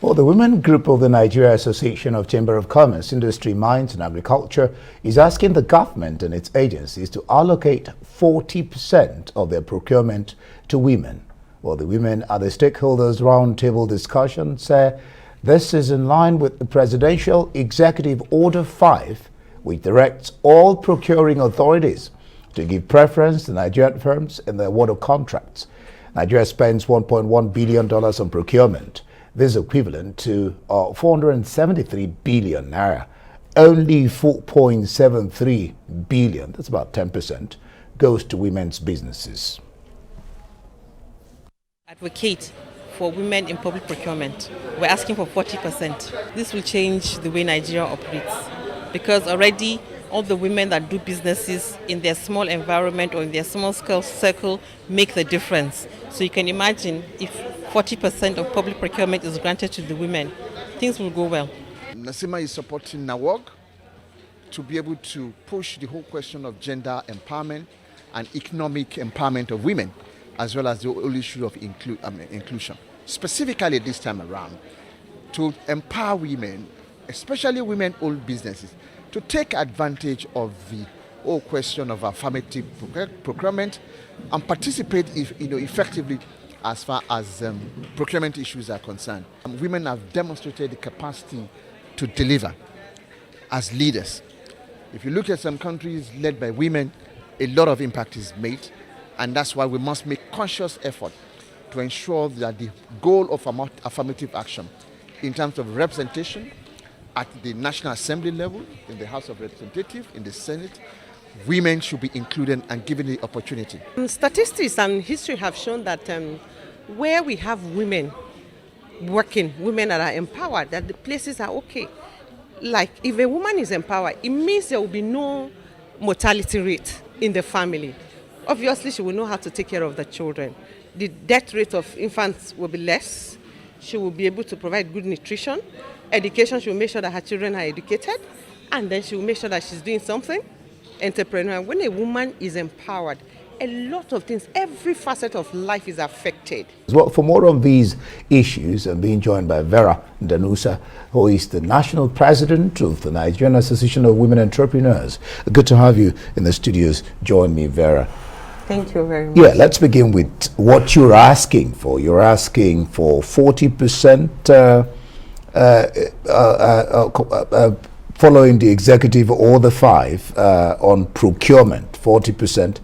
Well, the women group of the Nigeria Association of Chamber of Commerce, Industry, Mines and Agriculture is asking the government and its agencies to allocate 40% of their procurement to women. Well, the women at the stakeholders roundtable discussion say this is in line with the Presidential Executive Order 5, which directs all procuring authorities to give preference to Nigerian firms in the award of contracts. Nigeria spends $1.1 billion on procurement. This is equivalent to 473 billion naira. Only 4.73 billion, that's about 10%, goes to women's businesses. Advocate for women in public procurement. We're asking for 40%. This will change the way Nigeria operates, because already all the women that do businesses in their small environment or in their small scale circle make the difference. So you can imagine if 40% of public procurement is granted to the women, things will go well. NASIMA is supporting NAWOG to be able to push the whole question of gender empowerment and economic empowerment of women, as well as the whole issue of inclusion. Specifically this time around, to empower women, especially women-owned businesses, to take advantage of the whole question of affirmative procurement and participate effectively as far as procurement issues are concerned. Women have demonstrated the capacity to deliver as leaders. If you look at some countries led by women, a lot of impact is made, and that's why we must make conscious effort to ensure that the goal of affirmative action in terms of representation at the National Assembly level, in the House of Representatives, in the Senate, women should be included and given the opportunity. Statistics and history have shown that where we have women working, women that are empowered, that the places are okay. Like if a woman is empowered, it means there will be no mortality rate in the family. Obviously, she will know how to take care of the children. The death rate of infants will be less. She will be able to provide good nutrition. Education, she will make sure that her children are educated, and then she will make sure that she's doing something. Entrepreneur. When a woman is empowered, a lot of things, every facet of life is affected. Well, for more on these issues, I'm being joined by Vera Danusa, who is the National President of the Nigerian Association of Women Entrepreneurs. Good to have you in the studios. Join me, Vera. Thank you very much. Yeah, let's begin with what you're asking for. You're asking for 40% following the Executive Order 5 on procurement, 40%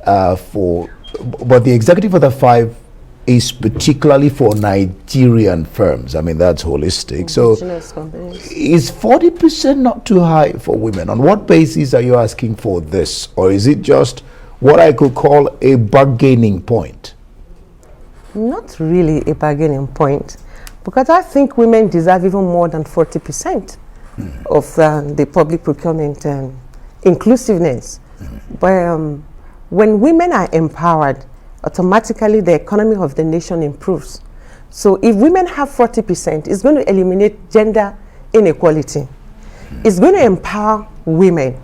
but the Executive Order 5 is particularly for Nigerian firms. I mean, that's holistic. So is 40% not too high for women? On what basis are you asking for this? Or is it just what I could call a bargaining point? Not really a bargaining point, because I think women deserve even more than 40% of the public procurement inclusiveness. But when women are empowered, automatically the economy of the nation improves. So if women have 40%, it's going to eliminate gender inequality. It's going to empower women.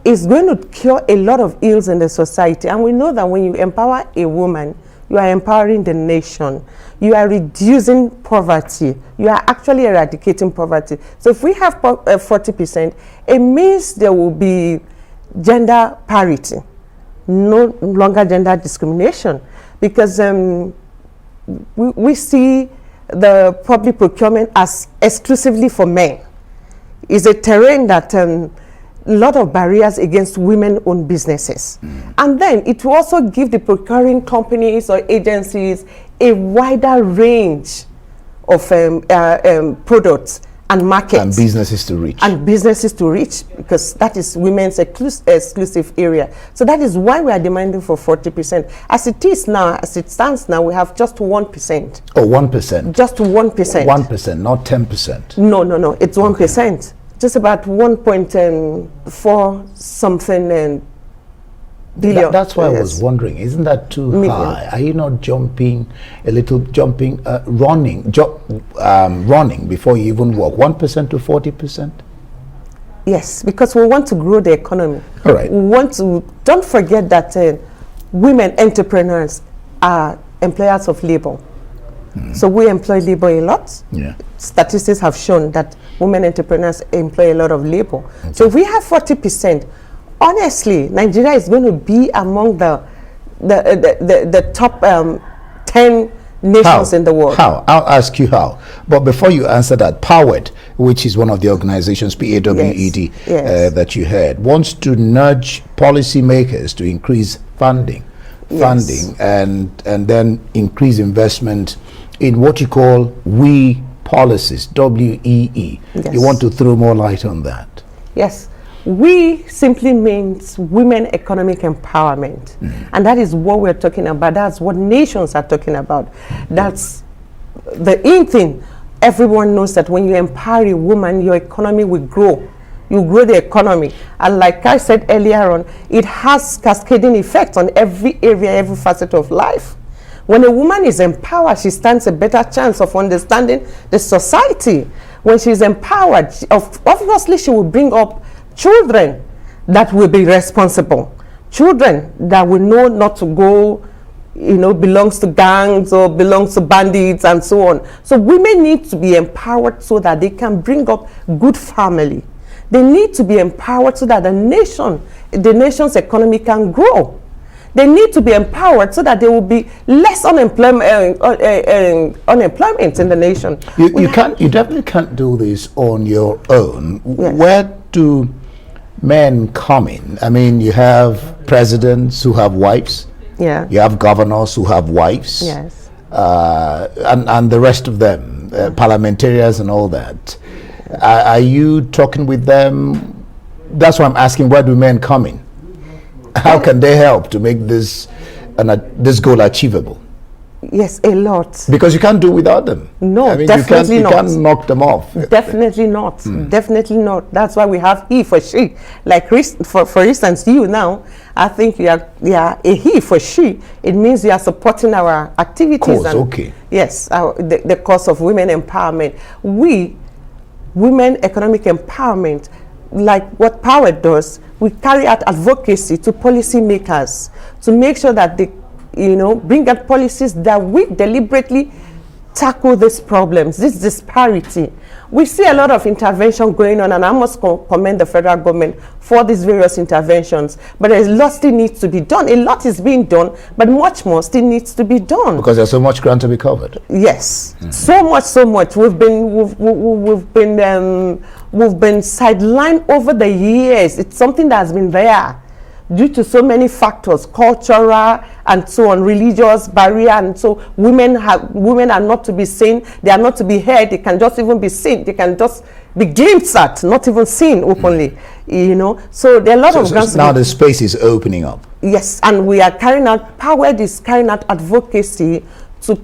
It's going to cure a lot of ills in the society. And we know that when you empower a woman, you are empowering the nation. You are reducing poverty. You are actually eradicating poverty. So if we have 40%, it means there will be gender parity, no longer gender discrimination, because we see the public procurement as exclusively for men. It's a terrain that a lot of barriers against women-owned businesses. And then it will also give the procuring companies or agencies a wider range of products and markets. And businesses to reach. And businesses to reach, because that is women's exclusive area. So that is why we are demanding for 40%. As it is now, as it stands now, we have just 1%. Oh, 1%? Just 1%. 1%, not 10%. No, it's 1%. Just about 1.4 something billion. That's why I was wondering, isn't that too high? Are you not running before you even walk? 1% to 40%? Yes, because we want to grow the economy. All right. We want to, don't forget that women entrepreneurs are employers of labor. So we employ labor a lot. Yeah. Statistics have shown that women entrepreneurs employ a lot of labor. Okay. So if we have 40%, honestly, Nigeria is going to be among the top 10 nations in the world. How? I'll ask you how. But before you answer that, PAWED, which is one of the organizations, PAWED, Yes. that you heard, wants to nudge policymakers to increase funding, and then increase investment in what you call WEE policies, WEE. Yes. You want to throw more light on that? Yes. We simply means women economic empowerment. And that is what we're talking about. That's what nations are talking about. That's the in thing. Everyone knows that when you empower a woman, your economy will grow. You grow the economy. And like I said earlier on, it has cascading effects on every area, every facet of life. When a woman is empowered, she stands a better chance of understanding the society. When she's empowered, obviously she will bring up children that will be responsible. Children that will know not to go, belongs to gangs or belongs to bandits and so on. So women need to be empowered so that they can bring up good family. They need to be empowered so that the nation's economy can grow. They need to be empowered so that there will be less unemployment in the nation. You definitely can't do this on your own. Yes. Where do men come in? I mean, you have presidents who have wives. Yeah. You have governors who have wives. Yes. And the rest of them, parliamentarians and all that. Are you talking with them? That's why I'm asking, where do men come in? How can they help to make this goal achievable? Yes, a lot. Because you can't do without them. No, I mean, definitely you not. can't knock them off. Definitely not. Definitely not. That's why we have he for she. Like for instance, you now, I think you are a he for she. It means you are supporting our activities. Cause, okay. Yes, the cause of women empowerment. Women economic empowerment, like what PAWED does, we carry out advocacy to policymakers to make sure that they bring out policies that we deliberately tackle these problems, this disparity. We see a lot of intervention going on, and I must commend the federal government for these various interventions. But there's a lot still needs to be done. A lot is being done, but much more still needs to be done. Because there's so much ground to be covered. Yes, so much. We've been sidelined over the years. It's something that has been there due to so many factors, cultural and so on, religious barrier, and so women are not to be seen, they are not to be heard, they can just even be seen, they can just be glimpsed at, not even seen openly, So there are a lot of grants. Now the space is opening up. Yes, and we are PAWED is carrying out advocacy to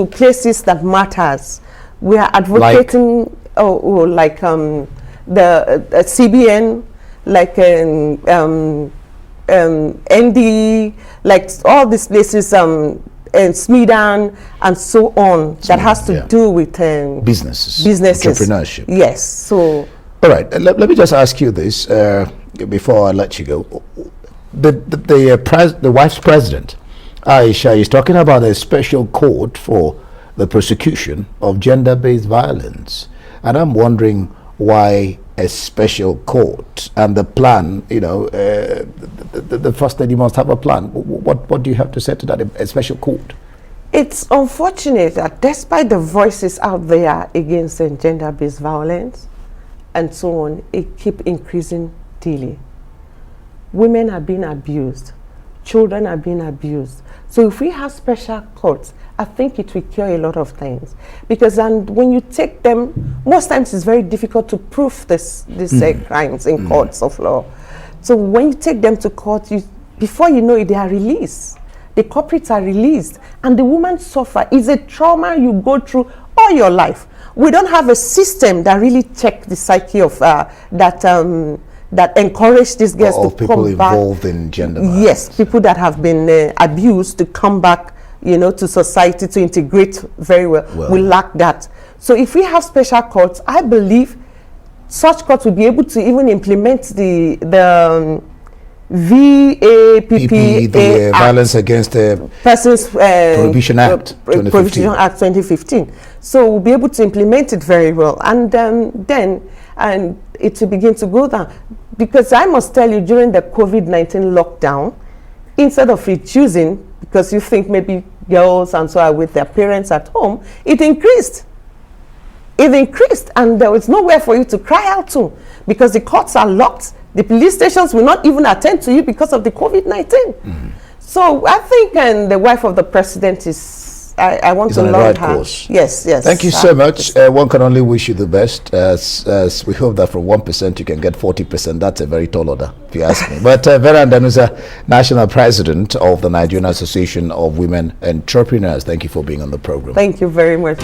places that matters. We are advocating, the CBN, like ND, like all these places, and Smedan and so on, that has to do with businesses, entrepreneurship. Yes. So, all right. Let me just ask you this before I let you go. The wife's president, Aisha, is talking about a special court for the prosecution of gender-based violence, and I'm wondering why a special court and the plan. The first lady must have a plan. What do you have to say to that? A special court. It's unfortunate that despite the voices out there against gender-based violence and so on, it keeps increasing daily. Women are being abused, children are being abused. So if we have special courts, I think it will cure a lot of things. Because when you take them, most times it's very difficult to prove these crimes in courts of law. So when you take them to court, before you know it, they are released. The culprits are released, and the woman suffers. It's a trauma you go through all your life. We don't have a system that really checks the psyche of that encourage these girls to come back. People involved in gender violence. Yes, people that have been abused to come back, to society, to integrate very well. We lack that. So if we have special courts, I believe such courts will be able to even implement the PP, the Act, Violence Against Persons Prohibition Act 2015. Prohibition Act 2015. So we'll be able to implement it very well, and then it will begin to go down. Because I must tell you, during the COVID-19 lockdown, instead of reducing, because you think maybe girls and so are with their parents at home, it increased. It increased, and there was nowhere for you to cry out to, because the courts are locked. The police stations will not even attend to you because of the COVID-19. So I think the wife of the president is, I want to on the laud right her. course. Yes. Thank you so much. One can only wish you the best, as we hope that from 1% you can get 40%. That's a very tall order, if you ask me. But Vera Ndanusa, National President of the Nigerian Association of Women Entrepreneurs, thank you for being on the program. Thank you very much.